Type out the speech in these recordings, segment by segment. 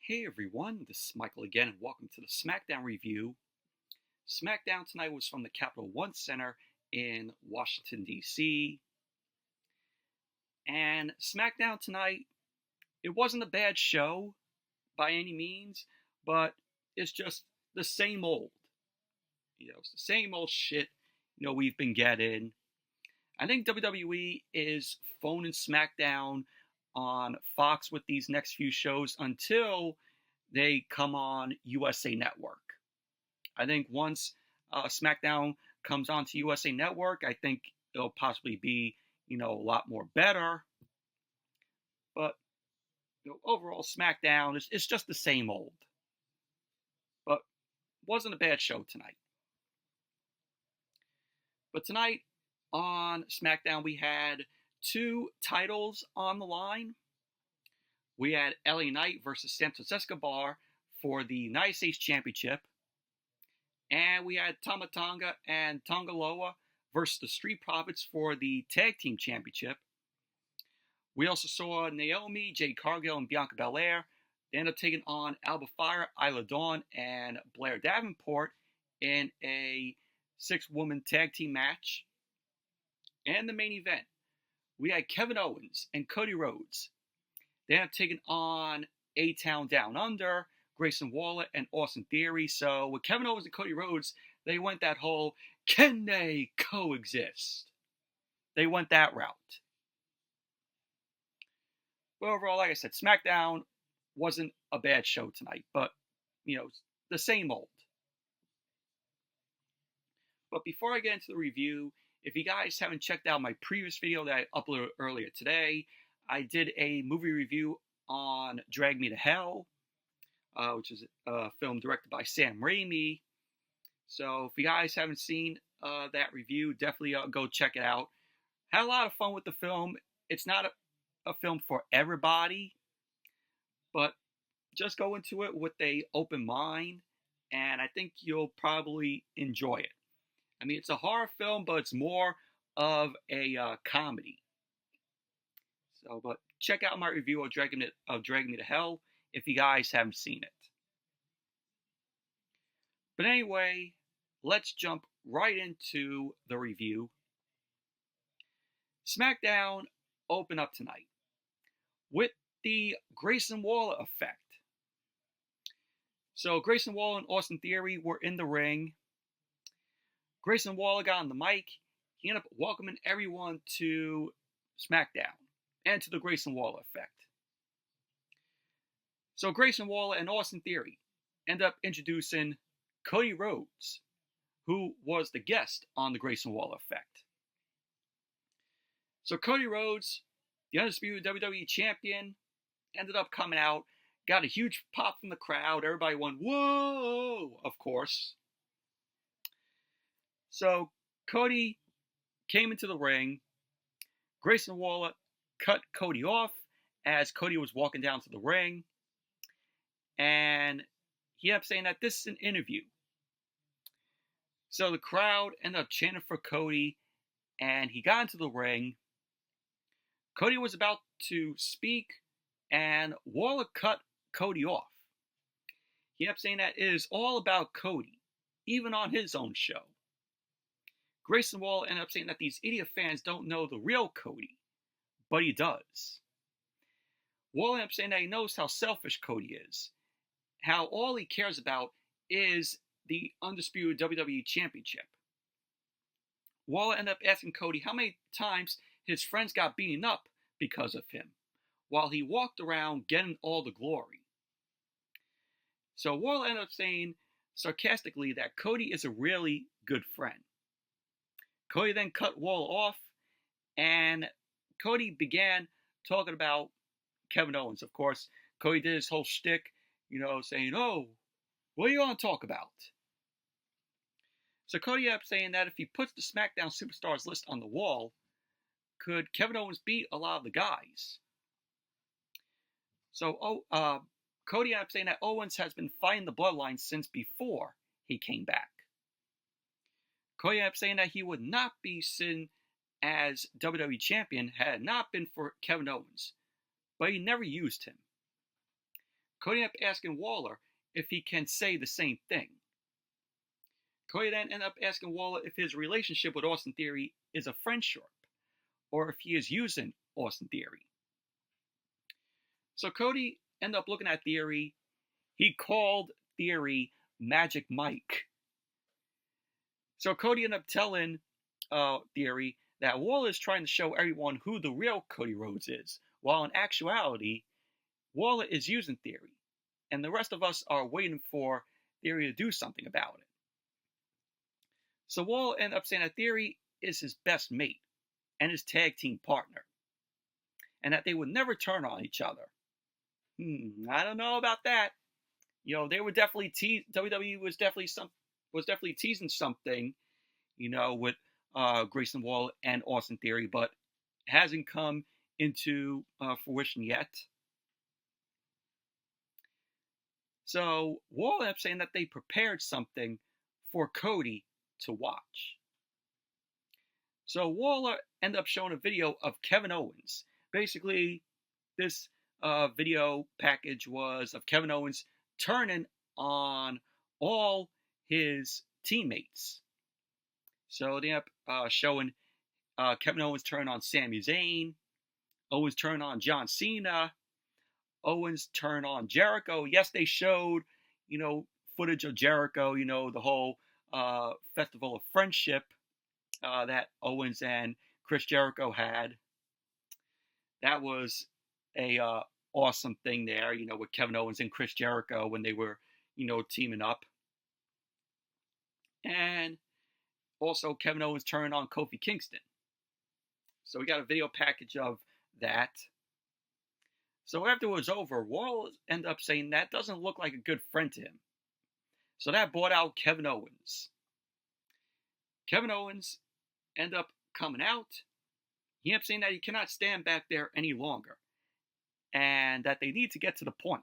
Hey everyone, this is Michael again, and welcome to the Smackdown review. Smackdown tonight was from the Capital One Center in Washington, D.C. And Smackdown tonight, it wasn't a bad show by any means, but it's just the same old. It's the same old shit, we've been getting. I think WWE is phoning Smackdown on Fox with these next few shows until they come on USA Network. I think once SmackDown comes onto USA Network, I think it'll possibly be, a lot more better. But overall, SmackDown it's just the same old. But wasn't a bad show tonight. But tonight on SmackDown, we had two titles on the line. We had LA Knight versus Santos Escobar for the United States Championship. And we had Tanga and Tonga versus the Street Profits for the Tag Team Championship. We also saw Naomi, Jade, Cargill, and Bianca Belair. They ended up taking on Alba, Fyre, Isla, and Blair Davenport in a 6-woman tag team match. And the main event, we had Kevin Owens and Cody Rhodes. They ended up taking on A-Town Down Under, Grayson Waller, and Austin Theory. So with Kevin Owens and Cody Rhodes, they went that whole, can they coexist? They went that route. But overall, like I said, SmackDown wasn't a bad show tonight, but, the same old. But before I get into the review, if you guys haven't checked out my previous video that I uploaded earlier today, I did a movie review on Drag Me to Hell, which is a film directed by Sam Raimi. So if you guys haven't seen that review, definitely go check it out. Had a lot of fun with the film. It's not a film for everybody, but just go into it with an open mind, and I think you'll probably enjoy it. I mean, it's a horror film, but it's more of a comedy. So, but check out my review of Drag Me to Hell if you guys haven't seen it. But anyway, let's jump right into the review. SmackDown opened up tonight with the Grayson Waller effect. So Grayson Waller and Austin Theory were in the ring. Grayson Waller got on the mic. He ended up welcoming everyone to SmackDown and to the Grayson Waller effect. So Grayson Waller and Austin Theory ended up introducing Cody Rhodes, who was the guest on the Grayson Waller effect. So Cody Rhodes, the undisputed WWE champion, ended up coming out, got a huge pop from the crowd. Everybody went, whoa, of course. So Cody came into the ring. Grayson Waller cut Cody off as Cody was walking down to the ring. And he ended up saying that this is an interview. So the crowd ended up chanting for Cody, and he got into the ring. Cody was about to speak, and Waller cut Cody off. He ended up saying that it is all about Cody, even on his own show. Grayson Waller ended up saying that these idiot fans don't know the real Cody, but he does. Waller ended up saying that he knows how selfish Cody is, how all he cares about is the undisputed WWE Championship. Waller ended up asking Cody how many times his friends got beaten up because of him, while he walked around getting all the glory. So Waller ended up saying sarcastically that Cody is a really good friend. Cody then cut Waller off, and Cody began talking about Kevin Owens. Of course, Cody did his whole shtick, saying, oh, what are you going to talk about? So Cody ended up saying that if he puts the SmackDown Superstars list on the wall, could Kevin Owens beat a lot of the guys? So Cody ended up saying that Owens has been fighting the Bloodline since before he came back. Cody ended up saying that he would not be sitting as WWE Champion had it not been for Kevin Owens, but he never used him. Cody ended up asking Waller if he can say the same thing. Cody then ended up asking Waller if his relationship with Austin Theory is a friendship, or if he is using Austin Theory. So Cody ended up looking at Theory. He called Theory Magic Mike. So Cody ended up telling Theory that Waller is trying to show everyone who the real Cody Rhodes is, while in actuality, Waller is using Theory, and the rest of us are waiting for Theory to do something about it. So Waller ended up saying that Theory is his best mate and his tag team partner, and that they would never turn on each other. I don't know about that. They were definitely WWE was definitely teasing something, with Grayson Waller and Austin Theory, but it hasn't come into fruition yet. So Waller ended up saying that they prepared something for Cody to watch. So Waller ended up showing a video of Kevin Owens. Basically, this video package was of Kevin Owens turning on all his teammates. So they ended up showing Kevin Owens turn on Sami Zayn, Owens turn on John Cena, Owens turn on Jericho. Yes, they showed, footage of Jericho, the whole Festival of Friendship that Owens and Chris Jericho had. That was a awesome thing there, with Kevin Owens and Chris Jericho when they were, teaming up. And also Kevin Owens turned on Kofi Kingston. So we got a video package of that. So after it was over, Waller ended up saying that doesn't look like a good friend to him. So that brought out Kevin Owens. Kevin Owens ended up coming out. He ended up saying that he cannot stand back there any longer, and that they need to get to the point.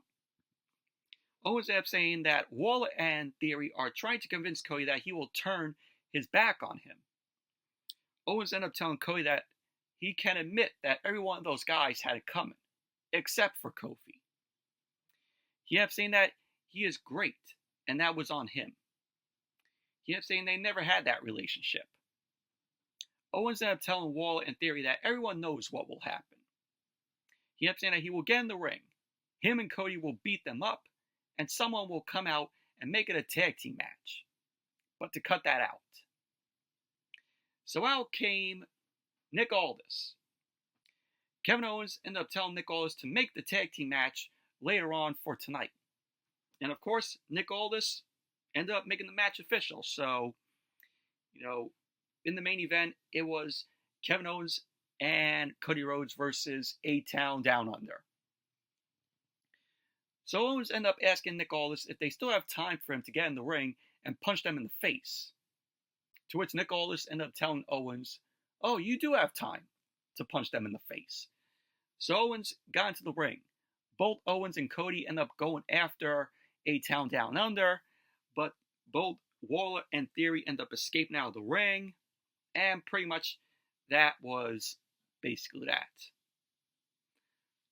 Owens ended up saying that Waller and Theory are trying to convince Cody that he will turn his back on him. Owens ended up telling Cody that he can admit that every one of those guys had it coming, except for Kofi. He ended up saying that he is great, and that was on him. He ended up saying they never had that relationship. Owens ended up telling Waller and Theory that everyone knows what will happen. He ended up saying that he will get in the ring. Him and Cody will beat them up, and someone will come out and make it a tag team match. But to cut that out. So out came Nick Aldis. Kevin Owens ended up telling Nick Aldis to make the tag team match later on for tonight. And of course, Nick Aldis ended up making the match official. So, in the main event, it was Kevin Owens and Cody Rhodes versus A-Town Down Under. So Owens ended up asking Nick Aldis if they still have time for him to get in the ring and punch them in the face. To which Nick Aldis ended up telling Owens, "Oh, you do have time to punch them in the face." So Owens got into the ring. Both Owens and Cody ended up going after A-Town Down Under, but both Waller and Theory ended up escaping out of the ring, and pretty much that was basically that.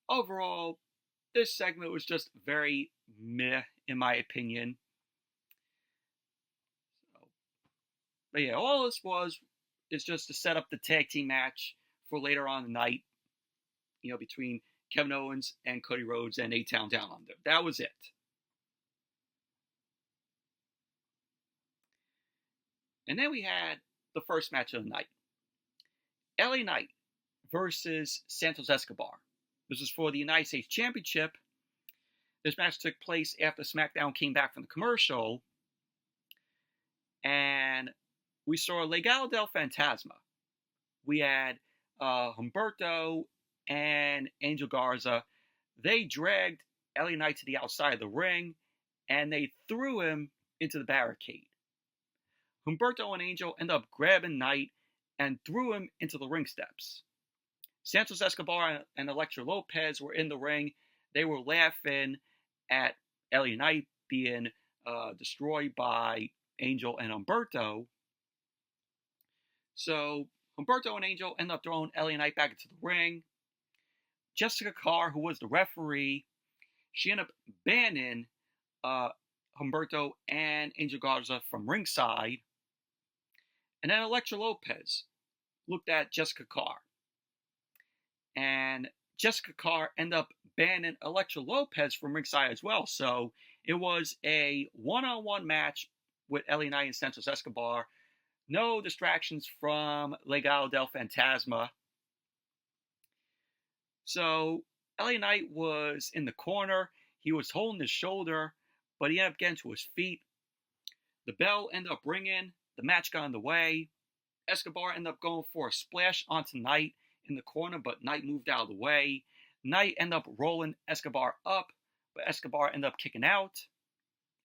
Overall, this segment was just very meh, in my opinion. But yeah, all this is just to set up the tag team match for later on in the night, between Kevin Owens and Cody Rhodes and A-Town Down Under. That was it. And then we had the first match of the night. LA Knight versus Santos Escobar. This was for the United States Championship. This match took place after SmackDown came back from the commercial. And we saw Galell Fantasma. We had Humberto and Angel Garza. They dragged LA Knight to the outside of the ring, and they threw him into the barricade. Humberto and Angel ended up grabbing Knight and threw him into the ring steps. Santos Escobar and Elektra Lopez were in the ring. They were laughing at LA Knight being destroyed by Angel and Humberto. So Humberto and Angel ended up throwing LA Knight back into the ring. Jessica Carr, who was the referee, she ended up banning Humberto and Angel Garza from ringside. And then Elektra Lopez looked at Jessica Carr. And Jessica Carr ended up banning Elektra Lopez from ringside as well. So it was a one-on-one match with LA Knight and Santos Escobar. No distractions from Legado del Fantasma. So LA Knight was in the corner. He was holding his shoulder, but he ended up getting to his feet. The bell ended up ringing. The match got underway. Escobar ended up going for a splash onto Knight in the corner, but Knight moved out of the way. Knight ended up rolling Escobar up, but Escobar ended up kicking out.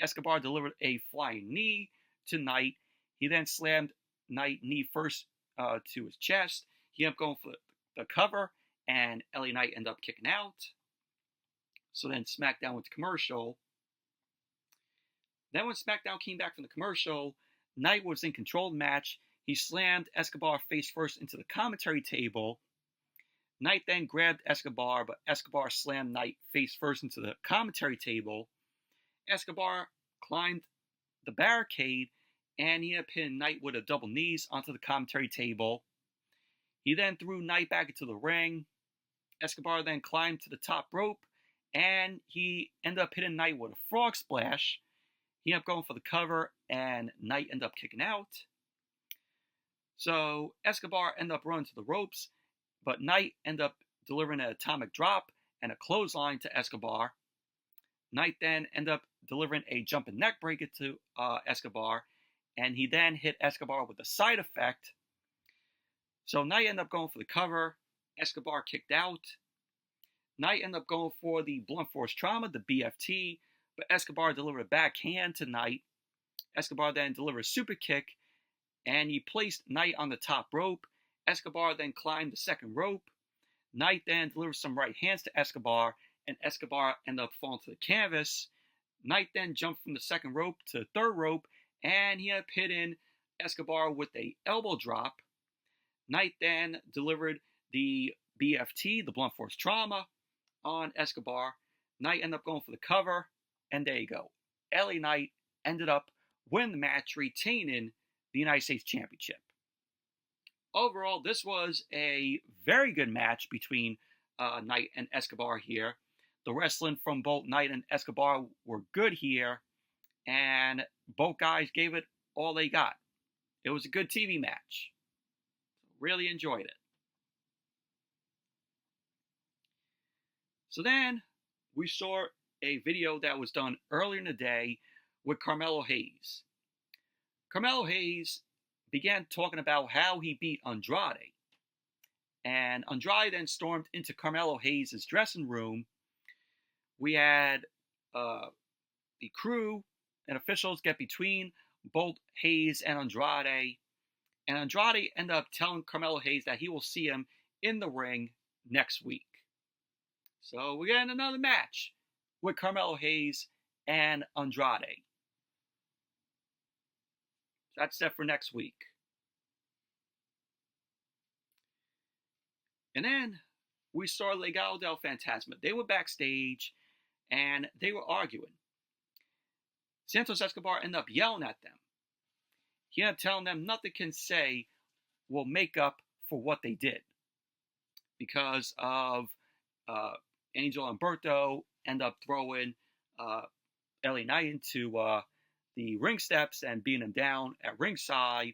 Escobar delivered a flying knee to Knight. He then slammed Knight knee first to his chest. He ended up going for the cover, and LA Knight ended up kicking out. So then SmackDown went to commercial. Then when SmackDown came back from the commercial, Knight was in control of the match. He slammed Escobar face first into the commentary table. Knight then grabbed Escobar, but Escobar slammed Knight face first into the commentary table. Escobar climbed the barricade, and he had pinned Knight with a double knees onto the commentary table. He then threw Knight back into the ring. Escobar then climbed to the top rope, and he ended up hitting Knight with a frog splash. He ended up going for the cover, and Knight ended up kicking out. So Escobar ended up running to the ropes, but Knight ended up delivering an atomic drop and a clothesline to Escobar. Knight then ended up delivering a jumping neck breaker to Escobar, and he then hit Escobar with a side effect. So Knight ended up going for the cover. Escobar kicked out. Knight ended up going for the blunt force trauma, the BFT, but Escobar delivered a backhand to Knight. Escobar then delivered a super kick, and he placed Knight on the top rope. Escobar then climbed the second rope. Knight then delivered some right hands to Escobar, and Escobar ended up falling to the canvas. Knight then jumped from the second rope to the third rope, and he ended up hitting Escobar with a elbow drop. Knight then delivered the BFT, the blunt force trauma, on Escobar. Knight ended up going for the cover, and there you go. LA Knight ended up winning the match, retaining the United States Championship. Overall, this was a very good match between Knight and Escobar here. The wrestling from both Knight and Escobar were good here, and both guys gave it all they got. It was a good TV match. Really enjoyed it. So then we saw a video that was done earlier in the day with Carmelo Hayes. Carmelo Hayes began talking about how he beat Andrade. And Andrade then stormed into Carmelo Hayes' dressing room. We had the crew and officials get between both Hayes and Andrade. And Andrade ended up telling Carmelo Hayes that he will see him in the ring next week. So we're getting another match with Carmelo Hayes and Andrade. That's set for next week. And then we saw Legado del Fantasma. They were backstage and they were arguing. Santos Escobar ended up yelling at them. He ended up telling them nothing can say will make up for what they did. Because of Angel Humberto end up throwing LA Knight into the ring steps and beating him down at ringside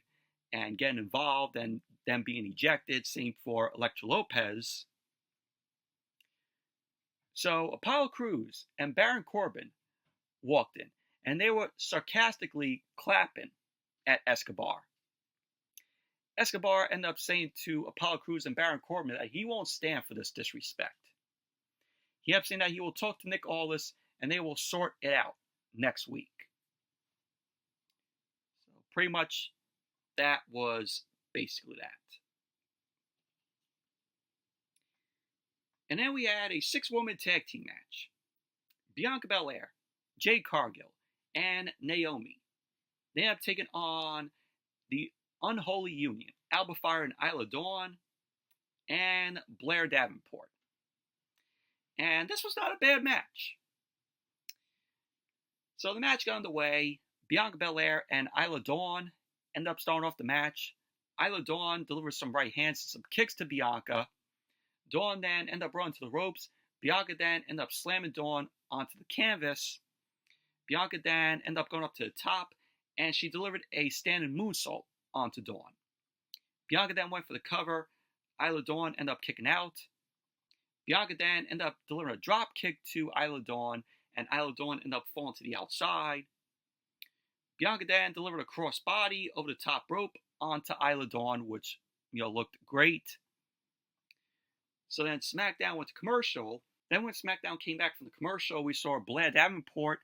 and getting involved and them being ejected. Same for Elektra Lopez. So Apollo Crews and Baron Corbin walked in and they were sarcastically clapping at Escobar. Escobar ended up saying to Apollo Crews and Baron Corbin that he won't stand for this disrespect. He ended up saying that he will talk to Nick Aldis and they will sort it out next week. So pretty much that was basically that. And then we had a 6-woman tag team match. Bianca Belair, Jade Cargill, and Naomi. They ended up taking on the Unholy Union, Alba, Fyre, and Isla Dawn, and Blair Davenport. And this was not a bad match. So the match got underway. Bianca Belair and Isla Dawn end up starting off the match. Isla Dawn delivers some right hands and some kicks to Bianca. Dawn then end up running to the ropes. Bianca then end up slamming Dawn onto the canvas. Bianca then end up going up to the top, and she delivered a standing moonsault onto Dawn. Bianca then went for the cover. Isla Dawn ended up kicking out. Bianca then ended up delivering a drop kick to Isla Dawn, and Isla Dawn ended up falling to the outside. Bianca then delivered a crossbody over the top rope onto Isla Dawn, which looked great. So then SmackDown went to commercial. Then when SmackDown came back from the commercial, we saw Blair Davenport.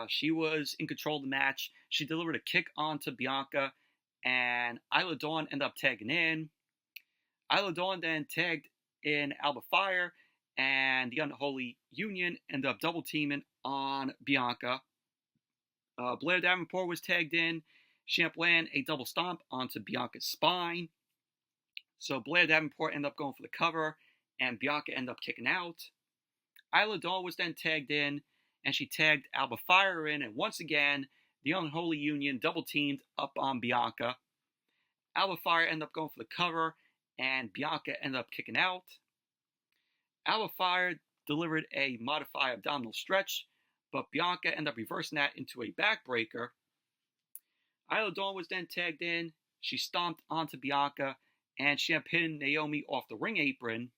She was in control of the match. She delivered a kick onto Bianca, and Isla Dawn ended up tagging in. Isla Dawn then tagged in Alba Fyre, and the Unholy Union ended up double teaming on Bianca. Blair Davenport was tagged in. She ended up landing a double stomp onto Bianca's spine. So Blair Davenport ended up going for the cover, and Bianca ended up kicking out. Isla Dawn was then tagged in, and she tagged Alba Fyre in, and once again, the Unholy Union double teamed up on Bianca. Alba Fyre ended up going for the cover, and Bianca ended up kicking out. Alba Fyre delivered a modified abdominal stretch, but Bianca ended up reversing that into a backbreaker. Isla Dawn was then tagged in. She stomped onto Bianca, and she ended up hitting Naomi off the ring apron.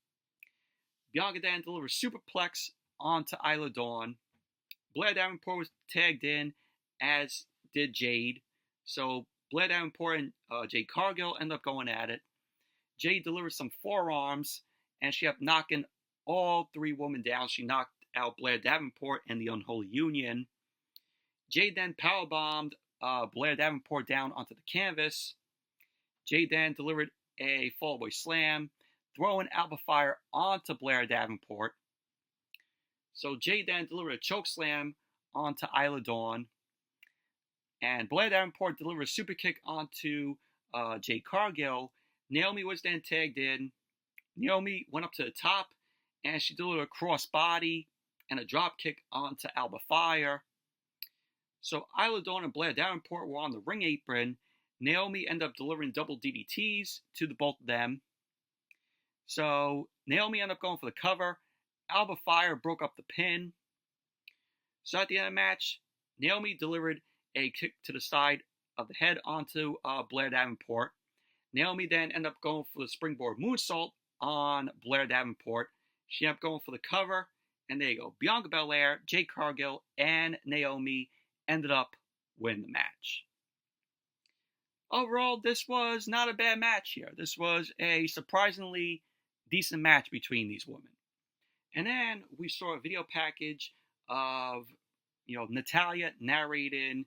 Bianca then delivered a superplex onto Isla Dawn. Blair Davenport was tagged in, as did Jade. So Blair Davenport and Jade Cargill ended up going at it. Jade delivered some forearms, and she ended up knocking all three women down. She knocked out Blair Davenport and the Unholy Union. Jade then powerbombed Blair Davenport down onto the canvas. Jade then delivered a fallaway slam, throwing Alba Fyre onto Blair Davenport. So Jade then delivered a choke slam onto Isla Dawn. And Blair Davenport delivered a super kick onto Jade Cargill. Naomi was then tagged in. Naomi went up to the top, and she delivered a crossbody and a drop kick onto Alba Fyre. So Isla Dawn and Blair Davenport were on the ring apron. Naomi ended up delivering double DDTs to the both of them. So Naomi ended up going for the cover. Alba Fyre broke up the pin. So at the end of the match, Naomi delivered a kick to the side of the head onto Blair Davenport. Naomi then ended up going for the springboard moonsault on Blair Davenport. She ended up going for the cover, and there you go. Bianca Belair, Jade Cargill, and Naomi ended up winning the match. Overall, this was not a bad match here. This was a surprisingly decent match between these women. And then we saw a video package of, Natalya narrating,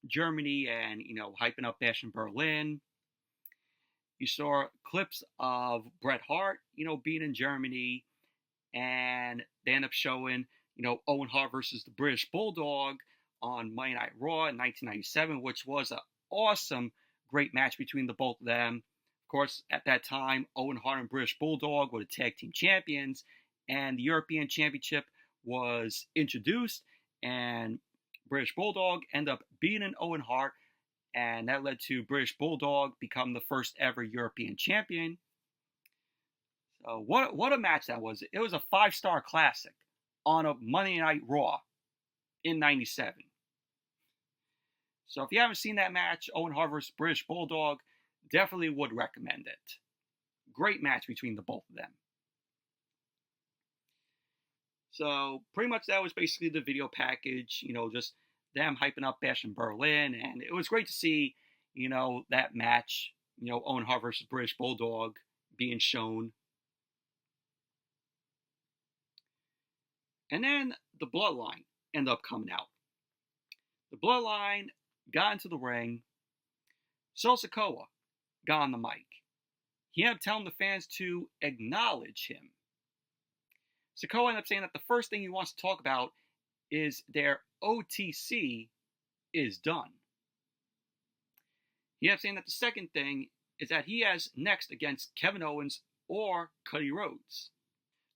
Germany and, hyping up Bash in Berlin. You saw clips of Bret Hart, being in Germany, and they end up showing, Owen Hart versus the British Bulldog on Monday Night Raw in 1997, which was an awesome, great match between the both of them. Of course, at that time, Owen Hart and British Bulldog were the tag team champions, and the European Championship was introduced, and British Bulldog ended up beating Owen Hart, and that led to British Bulldog become the first ever European champion. So what a match that was. It was a 5-star classic on a Monday Night Raw in 97. So if you haven't seen that match, Owen Hart versus British Bulldog, definitely would recommend it. Great match between the both of them. So pretty much that was basically the video package, just them hyping up Bash in Berlin, and it was great to see, that match, Owen Hart versus British Bulldog being shown. And then the Bloodline ended up coming out. The Bloodline got into the ring. Sikoa got on the mic. He ended up telling the fans to acknowledge him. Sikoa ended up saying that the first thing he wants to talk about is their OTC is done. He ended up saying that the second thing is that he has next against Kevin Owens or Cody Rhodes.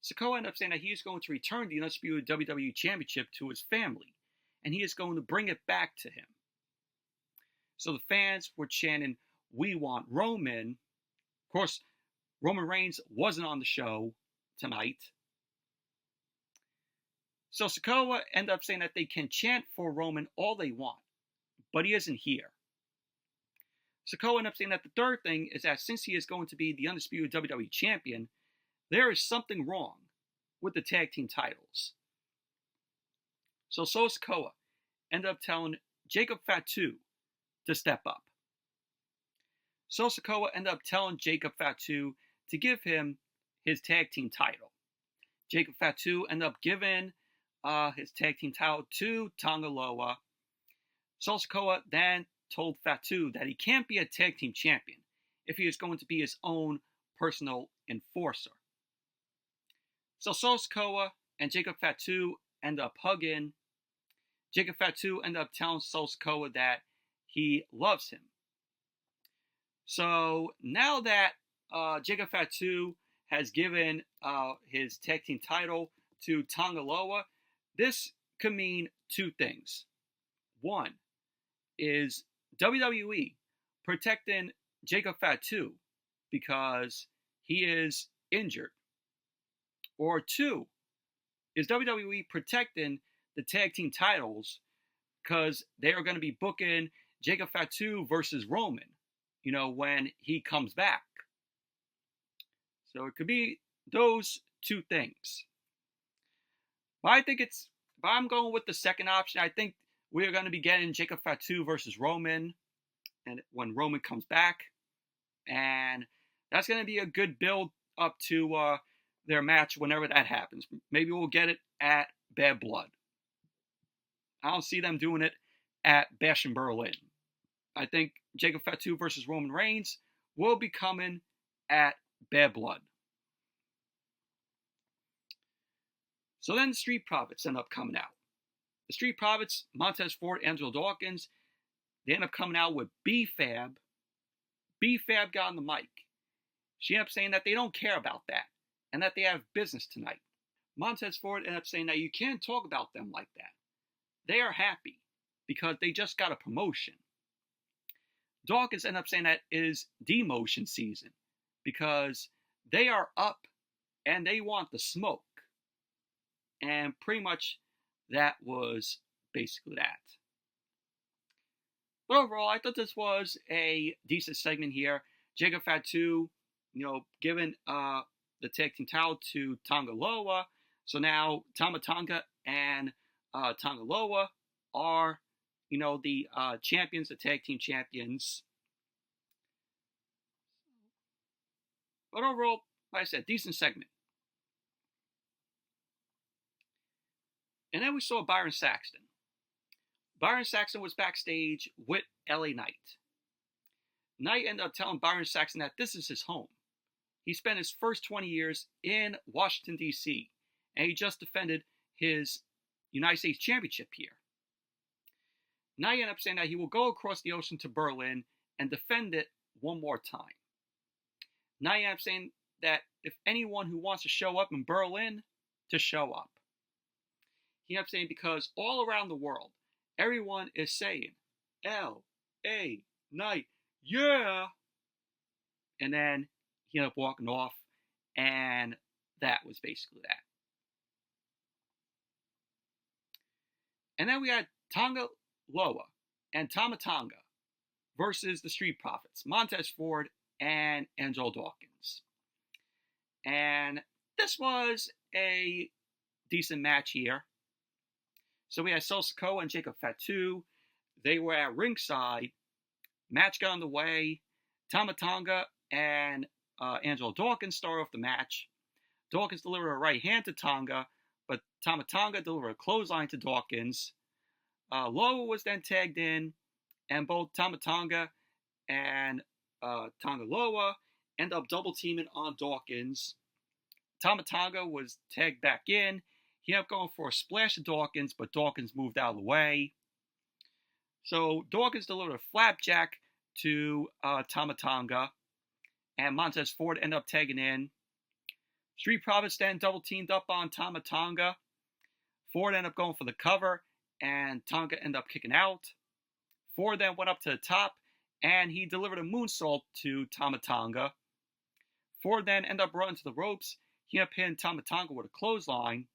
Sikoa ended up saying that he is going to return the Undisputed WWE Championship to his family, and he is going to bring it back to him. So the fans were chanting, "We want Roman." Of course, Roman Reigns wasn't on the show tonight. So Sikoa ended up saying that they can chant for Roman all they want, but he isn't here. Sikoa ended up saying that the third thing is that since he is going to be the undisputed WWE champion, there is something wrong with the tag team titles. So Sikoa ended up telling Jacob Fatu to step up. So Sikoa ended up telling Jacob Fatu to give him his tag team title. Jacob Fatu ended up giving his tag team title to Tonga Loa. So Sikoa then told Fatu that he can't be a tag team champion if he is going to be his own personal enforcer. So Sikoa and Jacob Fatu end up hugging. Jacob Fatu ended up telling Sikoa that he loves him. So now that Jacob Fatu has given his tag team title to Tonga Loa, this could mean two things. One is WWE protecting Jacob Fatu because he is injured. Or two is WWE protecting the tag team titles because they are going to be booking Jacob Fatu versus Roman, when he comes back. So it could be those two things. But I'm going with the second option. I think we are going to be getting Jacob Fatu versus Roman, and when Roman comes back, and that's going to be a good build up to their match whenever that happens. Maybe we'll get it at Bad Blood. I don't see them doing it at Bash in Berlin. I think Jacob Fatu versus Roman Reigns will be coming at Bad Blood. So then the Street Profits end up coming out. The Street Profits, Montez Ford, Angelo Dawkins, they end up coming out with B-Fab. B-Fab got on the mic. She ended up saying that they don't care about that and that they have business tonight. Montez Ford ended up saying that you can't talk about them like that. They are happy because they just got a promotion. Dawkins ended up saying that it is demotion season because they are up and they want the smoke. And pretty much that was basically that. But overall, I thought this was a decent segment here. Jacob Fatu, giving the tag team title to Tonga Loa. So now Tanga and Tonga Loa are, the champions, the tag team champions. But overall, like I said, decent segment. And then we saw Byron Saxton. Byron Saxton was backstage with LA Knight. Knight ended up telling Byron Saxton that this is his home. He spent his first 20 years in Washington, D.C., and he just defended his United States Championship here. Knight ended up saying that he will go across the ocean to Berlin and defend it one more time. Knight ended up saying that if anyone who wants to show up in Berlin, to show up. He ended up saying because all around the world, everyone is saying, L.A. Knight, yeah! And then he ended up walking off, and that was basically that. And then we had Tonga Loa and Tanga versus the Street Profits, Montez Ford and Angelo Dawkins. And this was a decent match here. So we had Sikoa and Jacob Fatu. They were at ringside. Match got underway. Tanga and Angelo Dawkins started off the match. Dawkins delivered a right hand to Tanga, but Tanga delivered a clothesline to Dawkins. Loa was then tagged in, and both Tanga and Tonga Loa end up double teaming on Dawkins. Tanga was tagged back in. He ended up going for a splash to Dawkins, but Dawkins moved out of the way. So Dawkins delivered a flapjack to Tanga, and Montez Ford ended up tagging in. Street Profits then double teamed up on Tanga. Ford ended up going for the cover, and Tanga ended up kicking out. Ford then went up to the top, and he delivered a moonsault to Tanga. Ford then ended up running to the ropes. He ended up hitting Tanga with a clothesline.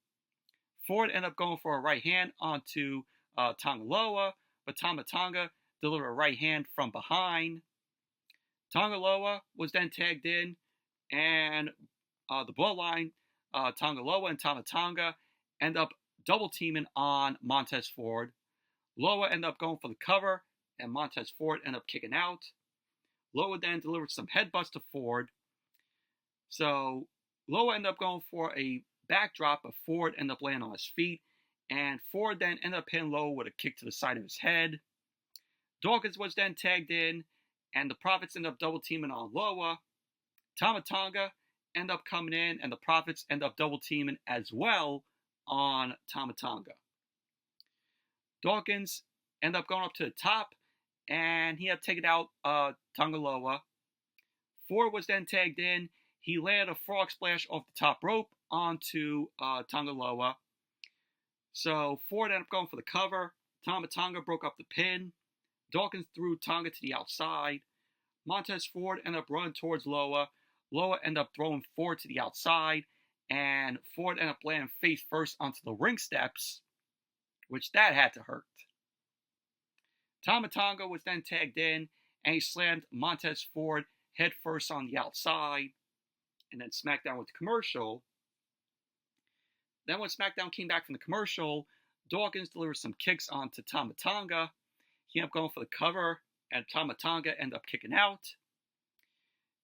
Ford ended up going for a right hand onto Tanga, but Tanga delivered a right hand from behind. Tanga was then tagged in, and the Bloodline, Tanga and Tanga, end up double teaming on Montez Ford. Loa ended up going for the cover, and Montez Ford ended up kicking out. Loa then delivered some headbutts to Ford. So Loa ended up going for a backdrop, but Ford ended up landing on his feet, and Ford then ended up hitting Loa with a kick to the side of his head. Dawkins was then tagged in, and the Profits ended up double teaming on Loa. Tanga ended up coming in, and the Profits ended up double teaming as well on Tanga. Dawkins ended up going up to the top, and he had taken out Tanga. Ford was then tagged in. He landed a frog splash off the top rope onto Tanga. So Ford ended up going for the cover. Tanga broke up the pin. Dawkins threw Tanga to the outside. Montez Ford ended up running towards Loa. Loa ended up throwing Ford to the outside, and Ford ended up landing face first onto the ring steps, which that had to hurt. Tanga was then tagged in, and he slammed Montez Ford head first on the outside, and then Smackdown with the commercial. Then when Smackdown came back from the commercial, Dawkins delivered some kicks onto Tanga. He ended up going for the cover, and Tanga ended up kicking out.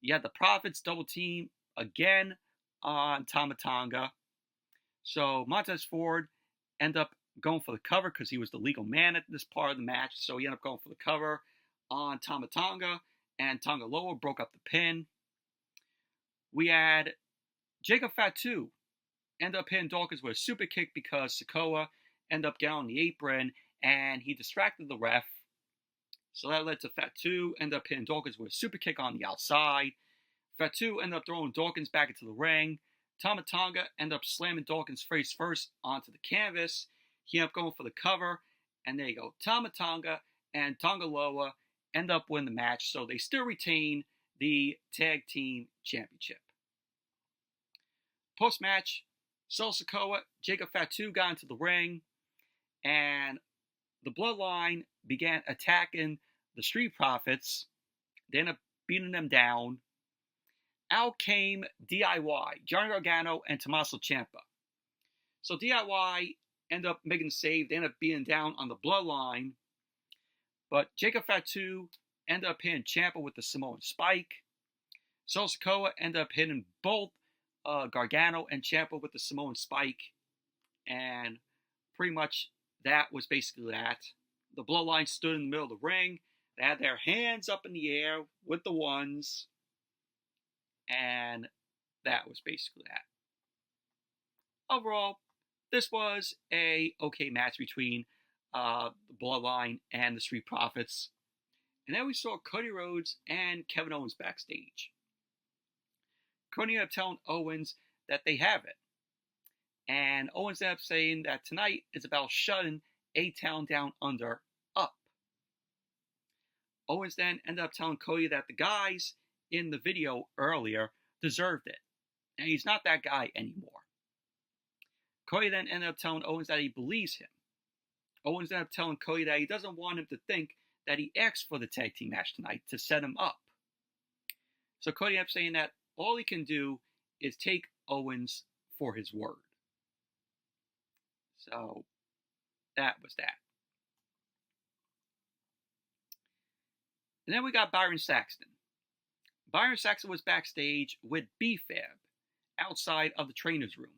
You had the Profits double team again on Tanga. So Montez Ford ended up going for the cover because he was the legal man at this part of the match. So he ended up going for the cover on Tanga, and Tanga broke up the pin. We had Jacob Fatu end up hitting Dawkins with a super kick because Sikoa ended up getting on the apron, and he distracted the ref. So that led to Fatu end up hitting Dawkins with a super kick on the outside. Fatu ended up throwing Dawkins back into the ring. Tanga ended up slamming Dawkins face first onto the canvas. He ended up going for the cover, and there you go. Tanga and Tanga end up winning the match, so they still retain the Tag Team Championship. Post-match, Sol Sikoa, Jacob Fatu got into the ring, and the Bloodline began attacking the Street Profits. They ended up beating them down. Out came DIY, Johnny Gargano and Tommaso Ciampa. So DIY ended up making the save. They ended up beating down on the Bloodline. But Jacob Fatu ended up hitting Ciampa with the Samoan Spike. Sol Sikoa ended up hitting both Gargano and Ciampa with the Samoan Spike. And pretty much that was basically that. The Bloodline stood in the middle of the ring. They had their hands up in the air with the ones. And that was basically that. Overall, this was a okay match between the Bloodline and the Street Profits. And then we saw Cody Rhodes and Kevin Owens backstage. Cody ended up telling Owens that they have it. And Owens ended up saying that tonight is about shutting A-Town Down Under up. Owens then ended up telling Cody that the guys in the video earlier deserved it. And he's not that guy anymore. Cody then ended up telling Owens that he believes him. Owens ended up telling Cody that he doesn't want him to think that he asked for the tag team match tonight to set him up. So Cody ended up saying that all he can do is take Owens for his word. So that was that. And then we got Byron Saxton. Byron Saxton was backstage with B-Fab outside of the trainer's room.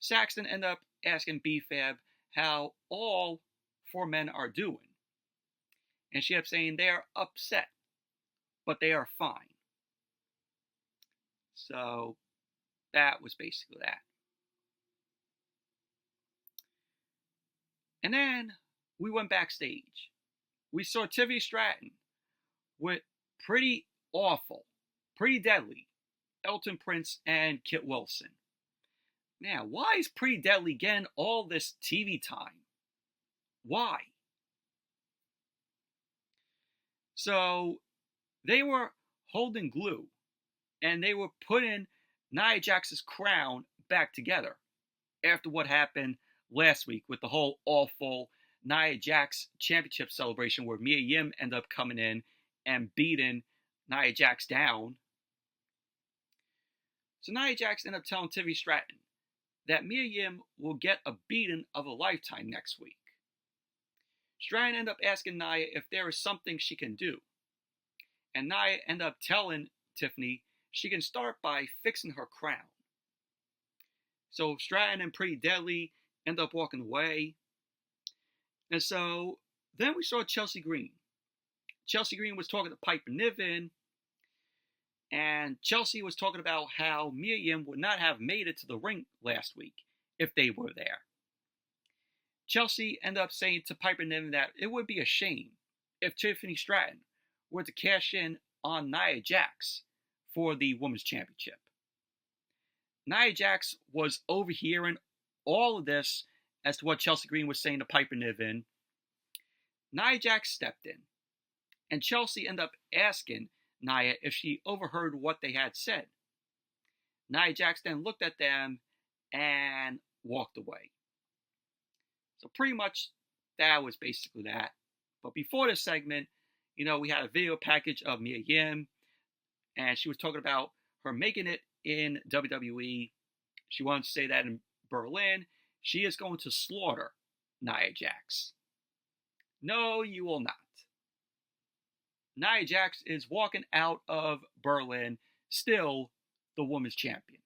Saxton ended up asking B-Fab how all four men are doing. And she kept saying they are upset, but they are fine. So that was basically that. And then we went backstage. We saw Tiffany Stratton with pretty awful, pretty deadly Elton Prince and Kit Wilson. Now, why is Pretty Deadly getting all this TV time? Why? So they were holding glue and they were putting Nia Jax's crown back together after what happened last week with the whole awful Nia Jax championship celebration where Mia Yim ended up coming in and beating Nia Jax down. So Nia Jax ended up telling Tiffany Stratton that Mia Yim will get a beating of a lifetime next week. Stratton ended up asking Nia if there is something she can do. And Nia ended up telling Tiffany she can start by fixing her crown. So Stratton and Pretty Deadly end up walking away. And so then we saw Chelsea Green. Chelsea Green was talking to Piper Niven. And Chelsea was talking about how Mia Yim would not have made it to the ring last week if they were there. Chelsea ended up saying to Piper Niven that it would be a shame if Tiffany Stratton were to cash in on Nia Jax for the Women's Championship. Nia Jax was overhearing all of this as to what Chelsea Green was saying to Piper Niven. Nia Jax stepped in, and Chelsea ended up asking Nia if she overheard what they had said. Nia Jax then looked at them and walked away. So pretty much that was basically that. But before this segment, we had a video package of Mia Yim, and she was talking about her making it in WWE. She wanted to say that in Berlin, she is going to slaughter Nia Jax. No, you will not. Nia Jax is walking out of Berlin, still the women's champion.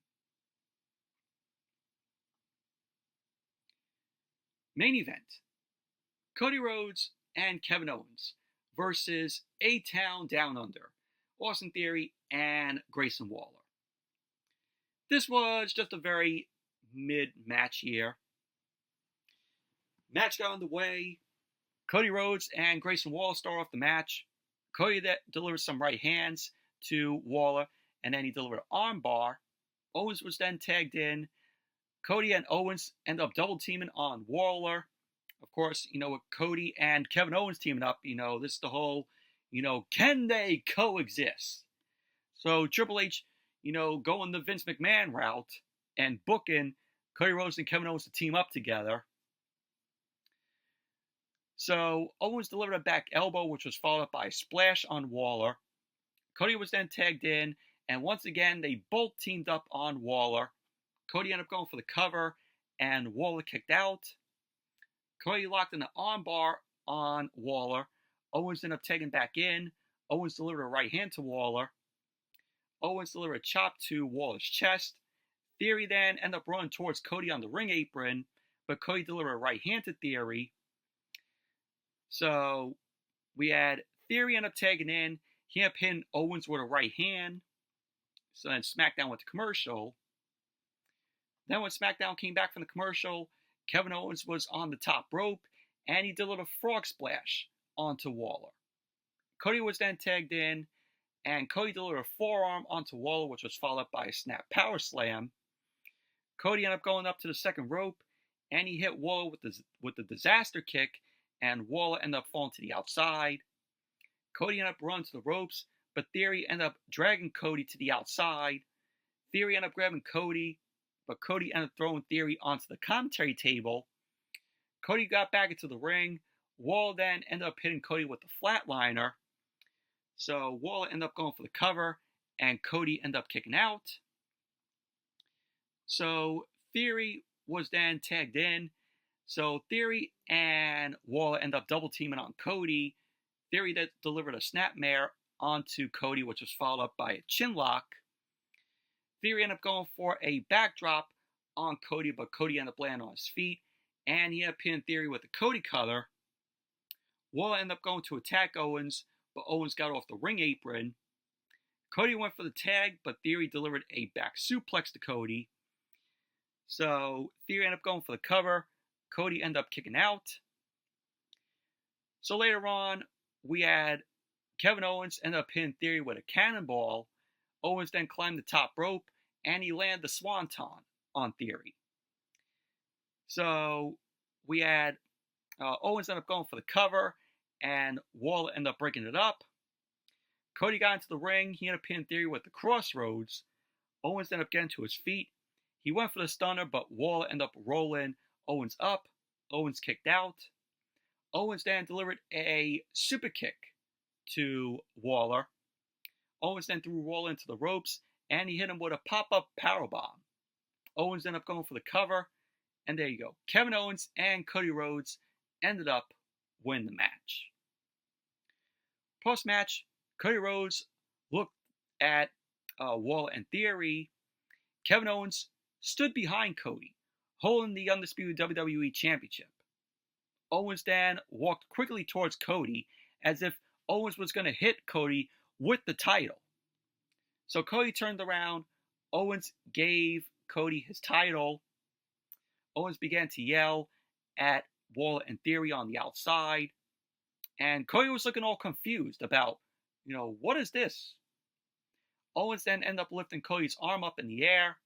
Main event: Cody Rhodes and Kevin Owens versus A-Town Down Under, Austin Theory and Grayson Waller. This was just a very mid-match here. Match got underway. Cody Rhodes and Grayson Waller start off the match. Cody delivered some right hands to Waller, and then he delivered an armbar. Owens was then tagged in. Cody and Owens end up double teaming on Waller. Of course, with Cody and Kevin Owens teaming up, this is the whole, can they coexist? So Triple H, going the Vince McMahon route and booking Cody Rhodes and Kevin Owens to team up together. So Owens delivered a back elbow, which was followed up by a splash on Waller. Cody was then tagged in, and once again, they both teamed up on Waller. Cody ended up going for the cover, and Waller kicked out. Cody locked in the armbar on Waller. Owens ended up tagging back in. Owens delivered a right hand to Waller. Owens delivered a chop to Waller's chest. Theory then ended up running towards Cody on the ring apron, but Cody delivered a right hand to Theory. So we had Theory end up tagging in. He ended up hitting Owens with a right hand. So then Smackdown went to commercial. Then when Smackdown came back from the commercial, Kevin Owens was on the top rope, and he delivered a frog splash onto Waller. Cody was then tagged in, and Cody delivered a forearm onto Waller, which was followed by a snap power slam. Cody ended up going up to the second rope, and he hit Waller with the disaster kick, and Waller ended up falling to the outside. Cody ended up running to the ropes, but Theory ended up dragging Cody to the outside. Theory ended up grabbing Cody, but Cody ended up throwing Theory onto the commentary table. Cody got back into the ring. Waller then ended up hitting Cody with the flatliner. So Waller ended up going for the cover, and Cody ended up kicking out. So Theory was then tagged in. So Theory and Waller ended up double teaming on Cody. Theory that delivered a snapmare onto Cody, which was followed up by a chin lock. Theory ended up going for a backdrop on Cody, but Cody ended up landing on his feet, and he ended up pinning Theory with the Cody cutter. Waller ended up going to attack Owens, but Owens got off the ring apron. Cody went for the tag, but Theory delivered a back suplex to Cody. So Theory ended up going for the cover. Cody ended up kicking out. So later on, we had Kevin Owens ended up hitting Theory with a cannonball. Owens then climbed the top rope, and he landed the swanton on Theory. So we had Owens ended up going for the cover, and Waller ended up breaking it up. Cody got into the ring. He ended up pinning Theory with the crossroads. Owens ended up getting to his feet. He went for the stunner, but Waller ended up rolling Owens up. Owens kicked out. Owens then delivered a super kick to Waller. Owens then threw Waller into the ropes, and he hit him with a pop-up powerbomb. Owens ended up going for the cover, and there you go. Kevin Owens and Cody Rhodes ended up winning the match. Post-match, Cody Rhodes looked at Waller and Theory. Kevin Owens stood behind Cody, holding the undisputed WWE Championship. Owens then walked quickly towards Cody as if Owens was going to hit Cody with the title. So Cody turned around. Owens gave Cody his title. Owens began to yell at Waller and Theory on the outside. And Cody was looking all confused about, what is this? Owens then ended up lifting Cody's arm up in the air.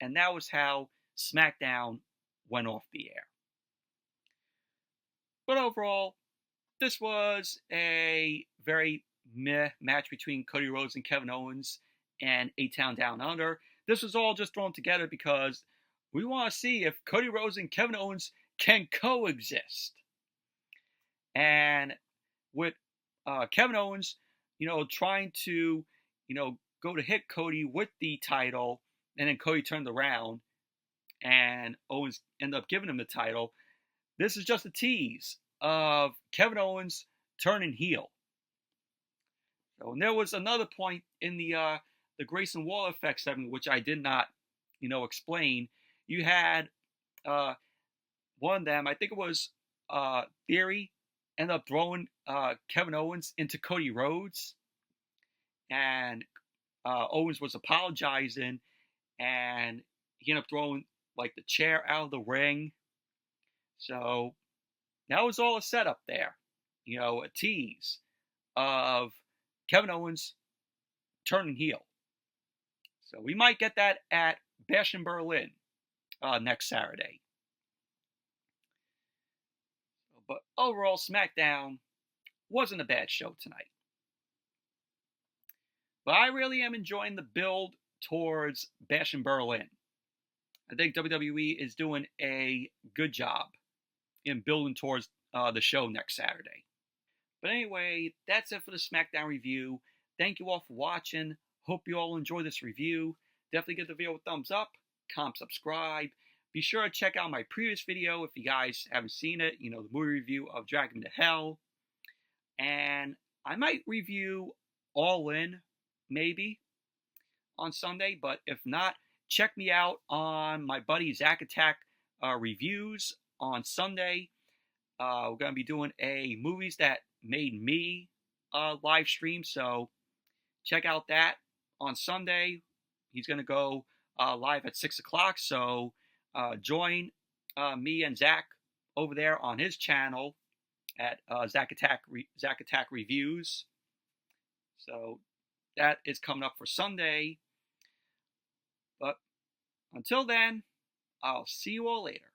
And that was how SmackDown went off the air. But overall, this was a very meh match between Cody Rhodes and Kevin Owens and A-Town Down Under. This was all just thrown together because we want to see if Cody Rhodes and Kevin Owens can coexist. And with Kevin Owens, trying to, go to hit Cody with the title, and then Cody turned around and Owens ended up giving him the title. This is just a tease of Kevin Owens turning heel. So, and there was another point in the Grayson Waller effect segment, which I did not, explain. You had one of them, I think it was Theory, ended up throwing Kevin Owens into Cody Rhodes. And Owens was apologizing, and he ended up throwing the chair out of the ring. So that was all a setup there, a tease of Kevin Owens turning heel. So we might get that at Bash in Berlin next Saturday. But overall, SmackDown wasn't a bad show tonight. But I really am enjoying the build towards Bash in Berlin. I think WWE is doing a good job in building towards the show next Saturday. But anyway, that's it for the SmackDown review. Thank you all for watching. Hope you all enjoy this review. Definitely give the video a thumbs up, comment, subscribe. Be sure to check out my previous video if you guys haven't seen it. The movie review of Drag Me to Hell. And I might review All In, maybe, on Sunday. But if not, check me out on my buddy Zack Attack reviews on Sunday. We're going to be doing a Movies That Made Me live stream. So check out that on Sunday. He's going to go live at 6 o'clock. So join me and Zach over there on his channel at Zack Attack Reviews. So that is coming up for Sunday. But until then, I'll see you all later.